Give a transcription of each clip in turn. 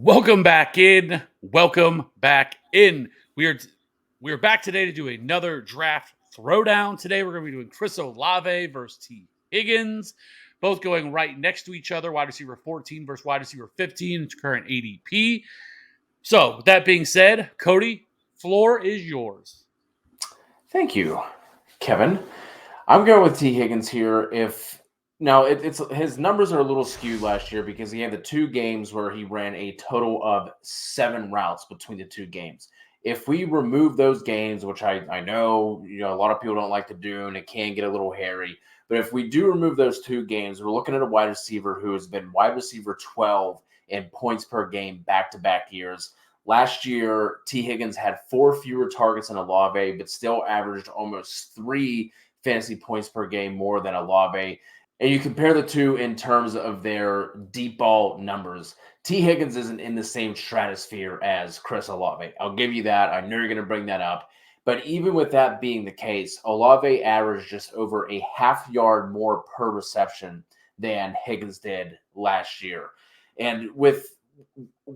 Welcome back in. Welcome back in. We are back today to do another draft throwdown. Today we're going to be doing Chris Olave versus Tee Higgins, both going right next to each other. Wide receiver 14 versus wide receiver 15, current ADP. So, with that being said, Cody, floor is yours. Thank you, Kevin. I'm going with Tee Higgins here. It's his numbers are a little skewed last year because he had the two games where he ran a total of 7 routes between the two games. If we remove those games, which I know a lot of people don't like to do, and it can get a little hairy, but if we do remove those two games, we're looking at a wide receiver who has been wide receiver 12 in points per game back-to-back years. Last year, Tee Higgins had 4 fewer targets than Olave, but still averaged almost 3 fantasy points per game more than Olave. And you compare the two in terms of their deep ball numbers. Tee Higgins isn't in the same stratosphere as Chris Olave. I'll give you that. I know you're going to bring that up. But even with that being the case, Olave averaged just over a half yard more per reception than Higgins did last year. And with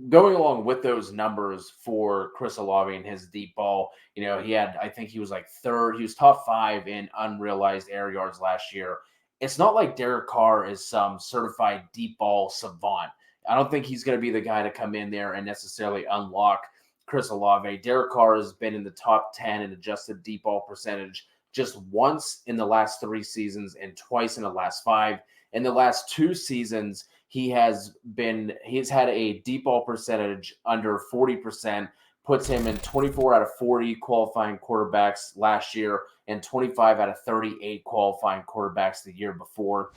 going along with those numbers for Chris Olave and his deep ball, I think he was like third. He was top 5 in unrealized air yards last year. It's not like Derek Carr is some certified deep ball savant. I don't think he's going to be the guy to come in there and necessarily unlock Chris Olave. Derek Carr has been in the top 10 in adjusted deep ball percentage just once in the last 3 seasons and twice in the last 5. In the last 2 seasons, he's had a deep ball percentage under 40%, puts him in 24 out of 40 qualifying quarterbacks last year and 25 out of 38 qualifying quarterbacks the year before.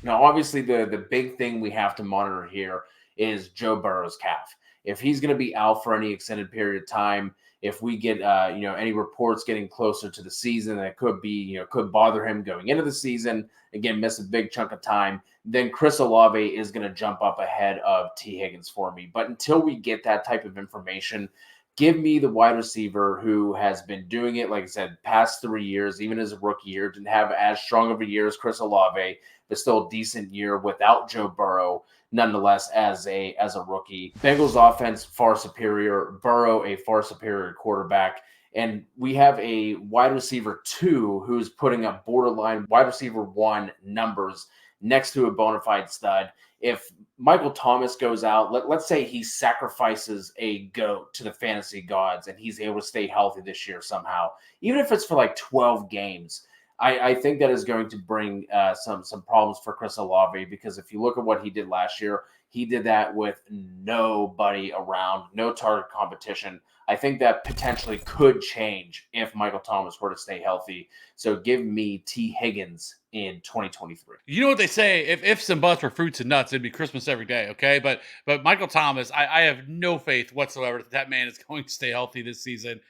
Now, obviously, the big thing we have to monitor here is Joe Burrow's calf. If he's going to be out for any extended period of time, if we get any reports getting closer to the season that could bother him going into the season, again, miss a big chunk of time, then Chris Olave is going to jump up ahead of Tee Higgins for me. But until we get that type of information, give me the wide receiver who has been doing it, like I said, past 3 years, even as a rookie year, didn't have as strong of a year as Chris Olave, but still a decent year without Joe Burrow, nonetheless, as a rookie. Bengals offense far superior, Burrow a far superior quarterback. And we have a wide receiver 2 who's putting up borderline wide receiver 1 numbers next to a bona fide stud. If Michael Thomas goes out, let's say he sacrifices a goat to the fantasy gods and he's able to stay healthy this year somehow, even if it's for like 12 games, I think that is going to bring some problems for Chris Olave, because if you look at what he did last year, he did that with nobody around, no target competition. I think that potentially could change if Michael Thomas were to stay healthy. So give me Tee Higgins in 2023. You know what they say: if ifs and buts were fruits and nuts, it'd be Christmas every day. Okay, but Michael Thomas, I have no faith whatsoever that man is going to stay healthy this season.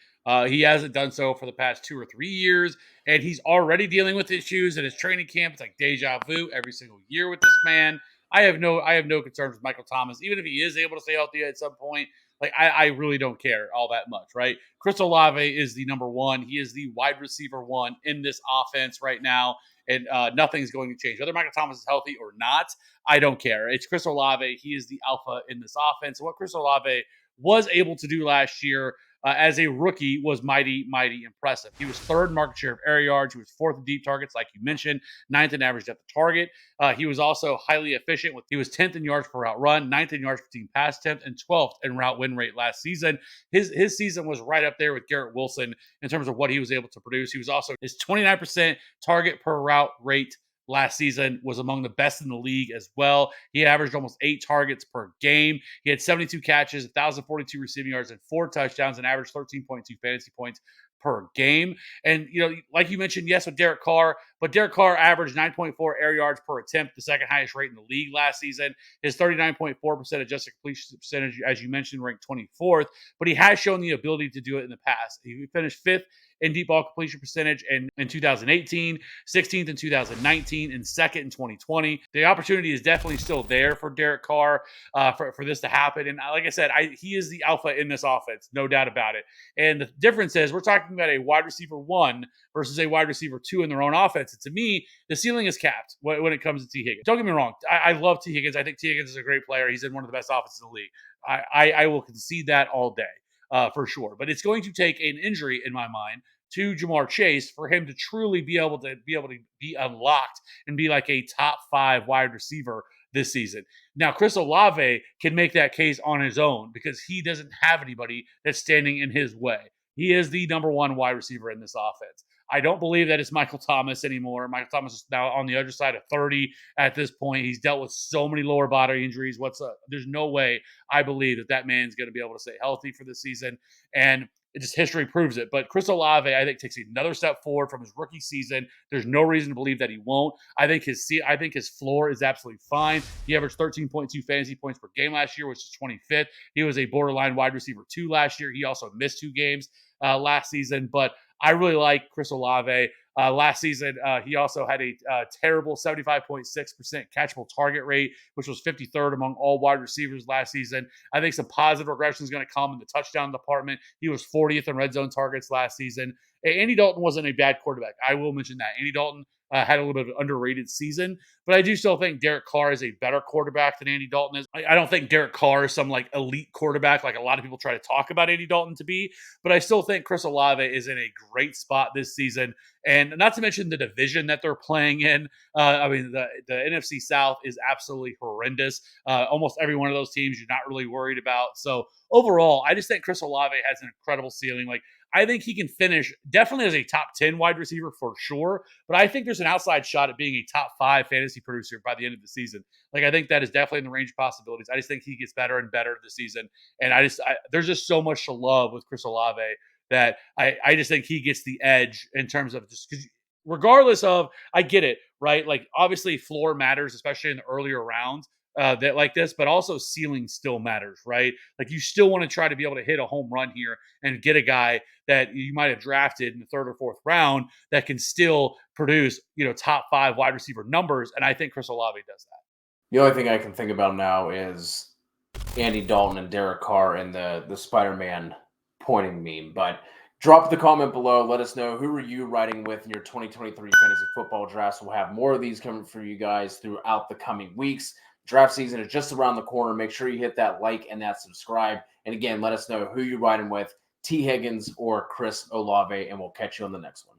He hasn't done so for the past 2 or 3 years, and he's already dealing with issues in his training camp. It's like deja vu every single year with this man. I have no concerns with Michael Thomas, even if he is able to stay healthy at some point. Like I really don't care all that much, right? Chris Olave is the number one. He is the wide receiver 1 in this offense right now, and nothing's going to change. Whether Michael Thomas is healthy or not, I don't care. It's Chris Olave. He is the alpha in this offense. And what Chris Olave was able to do last year as a rookie was mighty, mighty impressive. He was 3rd market share of air yards. He was 4th in deep targets, like you mentioned, 9th in average depth of target. He was also highly efficient. He was 10th in yards per route run, 9th in yards per team pass attempt, and 12th in route win rate last season. His season was right up there with Garrett Wilson in terms of what he was able to produce. He was also his 29% target per route rate last season was among the best in the league as well. He averaged almost 8 targets per game. He had 72 catches, 1,042 receiving yards, and 4 touchdowns, and averaged 13.2 fantasy points per game. And, like you mentioned, yes, with Derek Carr, but Derek Carr averaged 9.4 air yards per attempt, the second highest rate in the league last season. His 39.4% adjusted completion percentage, as you mentioned, ranked 24th, but he has shown the ability to do it in the past. He finished 5th in deep ball completion percentage in 2018, 16th in 2019, and 2nd in 2020. The opportunity is definitely still there for Derek Carr for this to happen. And like I said, he is the alpha in this offense, no doubt about it. And the difference is we're talking about a wide receiver 1 versus a wide receiver 2 in their own offense. And to me, the ceiling is capped when it comes to Tee Higgins. Don't get me wrong. I love Tee Higgins. I think Tee Higgins is a great player. He's in one of the best offenses in the league. I will concede that all day. For sure. But it's going to take an injury, in my mind, to Jamar Chase for him to truly be able to be unlocked and be like a top 5 wide receiver this season. Now, Chris Olave can make that case on his own because he doesn't have anybody that's standing in his way. He is the number 1 wide receiver in this offense. I don't believe that it's Michael Thomas anymore. Michael Thomas is now on the other side of 30 at this point. He's dealt with so many lower body injuries. There's no way I believe that man's going to be able to stay healthy for this season. And it just history proves it. But Chris Olave, I think, takes another step forward from his rookie season. There's no reason to believe that he won't. I think his floor is absolutely fine. He averaged 13.2 fantasy points per game last year, which is 25th. He was a borderline wide receiver 2 last year. He also missed 2 games last season. But I really like Chris Olave. Last season, he also had a terrible 75.6% catchable target rate, which was 53rd among all wide receivers last season. I think some positive regression is going to come in the touchdown department. He was 40th in red zone targets last season. Andy Dalton wasn't a bad quarterback. I will mention that. Andy Dalton had a little bit of an underrated season, but I do still think Derek Carr is a better quarterback than Andy Dalton is. I don't think Derek Carr is some like elite quarterback like a lot of people try to talk about Andy Dalton to be, but I still think Chris Olave is in a great spot this season. And not to mention the division that they're playing in. The NFC South is absolutely horrendous. Almost every one of those teams you're not really worried about. So overall, I just think Chris Olave has an incredible ceiling. Like, I think he can finish definitely as a top 10 wide receiver for sure, but I think there's an outside shot at being a top 5 fantasy producer by the end of the season. Like, I think that is definitely in the range of possibilities. I just think he gets better and better this season. And there's just so much to love with Chris Olave that I just think he gets the edge in terms of just because regardless of, I get it, right? Like, obviously floor matters, especially in the earlier rounds. That like this, but also ceiling still matters, right? Like, you still want to try to be able to hit a home run here and get a guy that you might have drafted in the 3rd or 4th round that can still produce, top 5 wide receiver numbers. And I think Chris Olave does that. The only thing I can think about now is Andy Dalton and Derek Carr and the Spider-Man pointing meme. But drop the comment below. Let us know, who are you riding with in your 2023 fantasy football drafts. We'll have more of these coming for you guys throughout the coming weeks. Draft season is just around the corner. Make sure you hit that like and that subscribe. And again, let us know who you're riding with, Tee Higgins or Chris Olave, and we'll catch you on the next one.